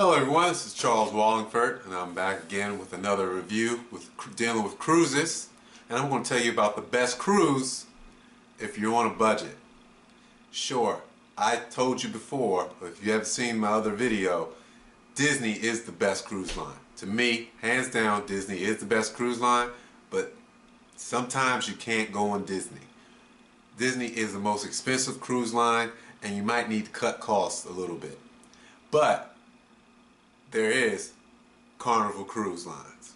Hello everyone, this is Charles Walhingford and I'm back again with another review dealing with cruises, and I'm going to tell you about the best cruise if you're on a budget. Sure, I told you before, but if you haven't seen my other video, Disney is the best cruise line. To me, hands down, Disney is the best cruise line, but sometimes you can't go on Disney. Disney is the most expensive cruise line and you might need to cut costs a little bit. But there is Carnival Cruise Lines.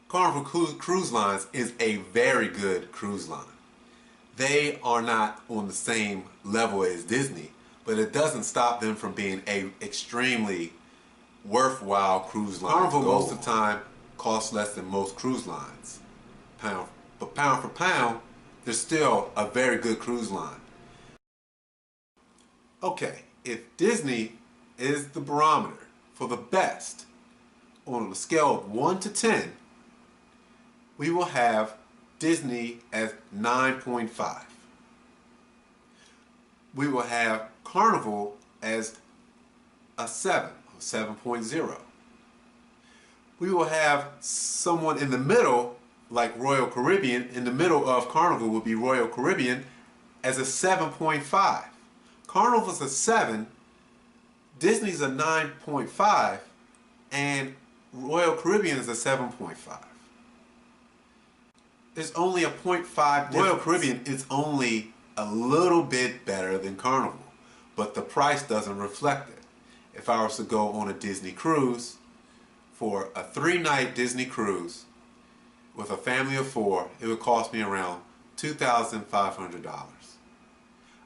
Carnival Cruise Lines is a very good cruise line. They are not on the same level as Disney, but it doesn't stop them from being a extremely worthwhile cruise line. Carnival most of the time costs less than most cruise lines. But pound for pound, they're still a very good cruise line. Okay, if Disney is the barometer for the best on a scale of 1 to 10, we will have Disney as 9.5. We will have Carnival as a 7, or 7.0. We will have someone in the middle, like Royal Caribbean. In the middle of Carnival would be Royal Caribbean as a 7.5. Carnival's a 7, Disney's a 9.5, and Royal Caribbean is a 7.5. There's only a 0.5 difference. Royal Caribbean is only a little bit better than Carnival, but the price doesn't reflect it. If I was to go on a Disney cruise for a 3-night Disney cruise with a family of 4, it would cost me around $2,500.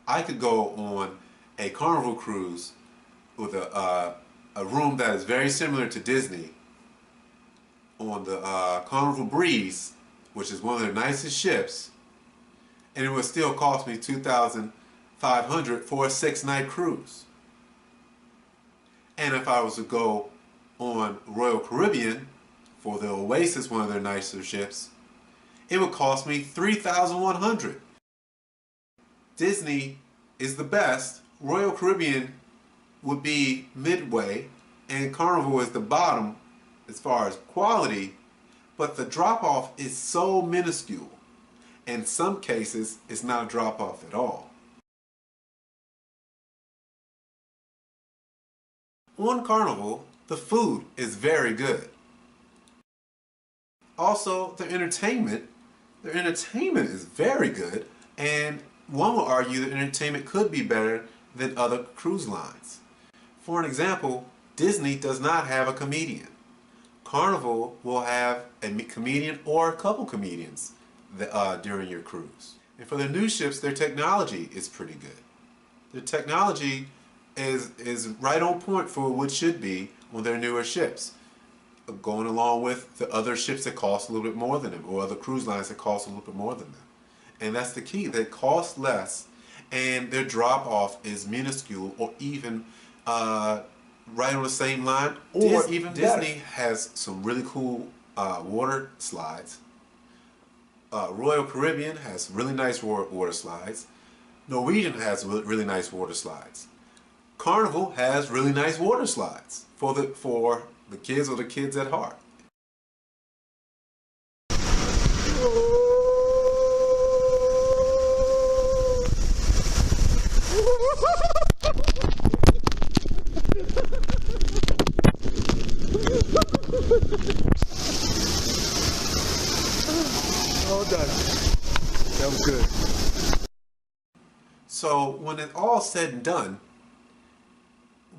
I could go on a Carnival cruise with a room that is very similar to Disney on the Carnival Breeze, which is one of their nicest ships, and it would still cost me $2,500 for a 6-night cruise. And if I was to go on Royal Caribbean for the Oasis, one of their nicer ships, it would cost me $3,100. Disney is the best, Royal Caribbean would be midway, and Carnival is the bottom as far as quality, but the drop-off is so minuscule. In some cases, it's not a drop-off at all. On Carnival, the food is very good. Also, their entertainment is very good, and one would argue that entertainment could be better than other cruise lines. For an example, Disney does not have a comedian. Carnival will have a comedian or a couple comedians during your cruise. And for the new ships, their technology is pretty good. Their technology is right on point for what should be on their newer ships, going along with the other ships that cost a little bit more than them, or other cruise lines that cost a little bit more than them. And that's the key. They cost less, and their drop-off is minuscule, or even right on the same line, or even better. Disney has some really cool water slides. Royal Caribbean has really nice water slides. Norwegian has really nice water slides. Carnival has really nice water slides for the kids or the kids at heart. All done. That was good. So when it's all said and done,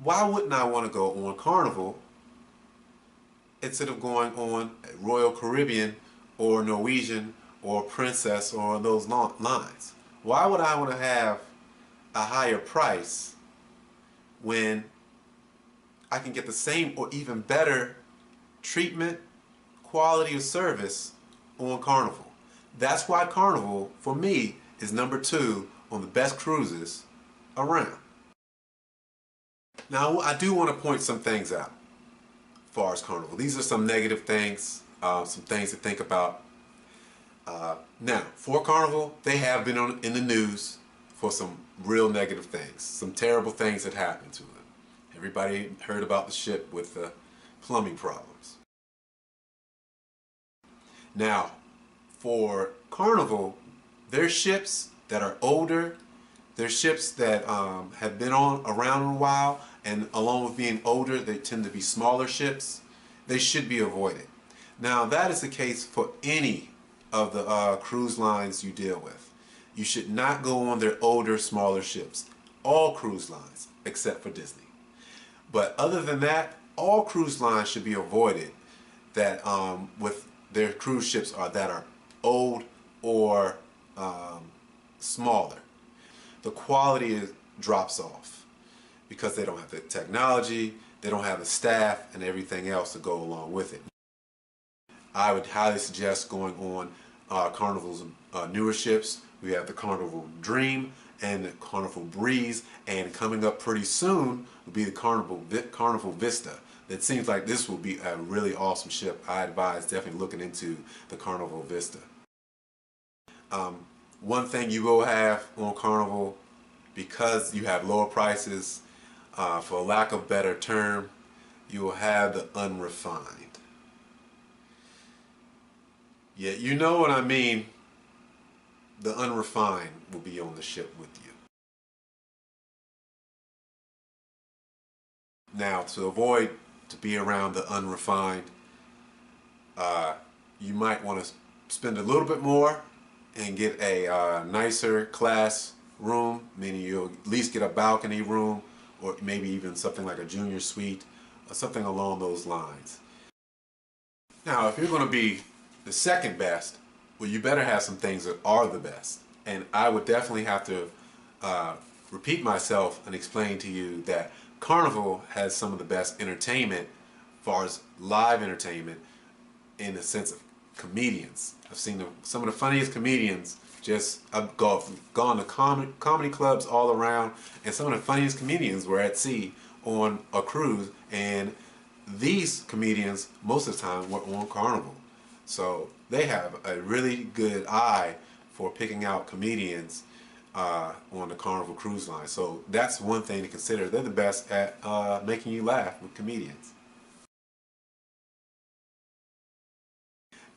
why wouldn't I want to go on Carnival instead of going on Royal Caribbean or Norwegian or Princess or those lines? Why would I want to have a higher price when I can get the same or even better treatment, quality of service on Carnival? That's why Carnival, for me, is number 2 on the best cruises around. Now, I do want to point some things out as far as Carnival. These are some negative things, some things to think about. Now, for Carnival, they have been in the news for some real negative things, some terrible things that happened to them. Everybody heard about the ship with the plumbing problems. Now, for Carnival, their ships that are older, they're ships that have been around a while, and along with being older, they tend to be smaller ships. They should be avoided. Now, that is the case for any of the cruise lines you deal with. You should not go on their older, smaller ships. All cruise lines, except for Disney. But other than that, all cruise lines should be avoided that with their cruise ships that are old or smaller. The quality drops off because they don't have the technology, they don't have the staff, and everything else to go along with it. I would highly suggest going on Carnival's newer ships. We have the Carnival Dream and the Carnival Breeze, and coming up pretty soon will be the Carnival Vista. It seems like this will be a really awesome ship. I advise definitely looking into the Carnival Vista. One thing you will have on Carnival, because you have lower prices, for lack of a better term, you will have the unrefined. Yeah, you know what I mean. The unrefined will be on the ship with you. Now, to avoid to be around the unrefined, you might want to spend a little bit more and get a nicer class room, meaning you'll at least get a balcony room, or maybe even something like a junior suite, or something along those lines. Now, if you're going to be the second best, well, you better have some things that are the best. And I would definitely have to repeat myself and explain to you that Carnival has some of the best entertainment as far as live entertainment in the sense of comedians. I've seen some of the funniest comedians. I've gone to comedy clubs all around, and some of the funniest comedians were at sea on a cruise, and these comedians most of the time were on Carnival. So they have a really good eye for picking out comedians on the Carnival Cruise Line. So that's one thing to consider. They're the best at making you laugh with comedians.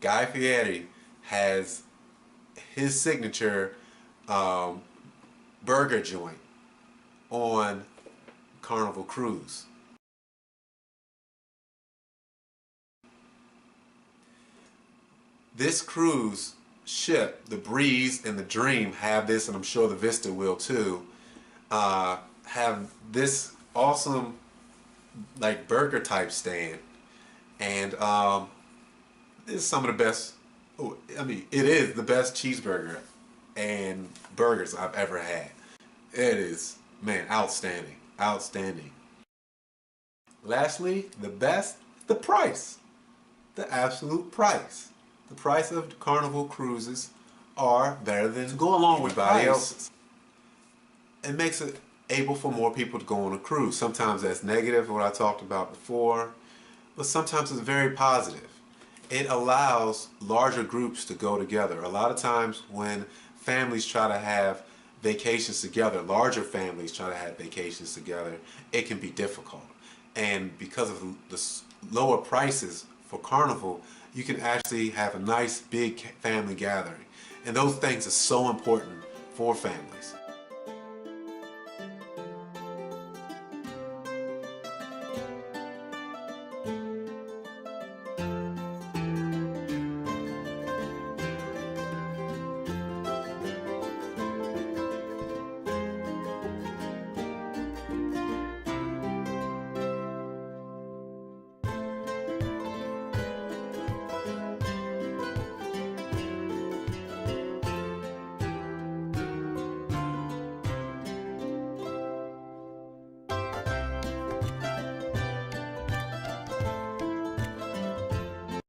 Guy Fieri has his signature burger joint on Carnival Cruise. This cruise ship, the Breeze and the Dream, have this, and I'm sure the Vista will too, have this awesome like burger type stand, and it's some of the best. I mean, it is the best cheeseburger and burgers I've ever had. It is, man, outstanding, outstanding. Lastly, the best, the price, the absolute price. The price of Carnival cruises are better than to go along with everybody else's. It makes it able for more people to go on a cruise. Sometimes that's negative, what I talked about before, but sometimes it's very positive. It allows larger groups to go together. A lot of times when families try to have vacations together, larger families try to have vacations together, it can be difficult. And because of the lower prices for Carnival, you can actually have a nice big family gathering. And those things are so important for families.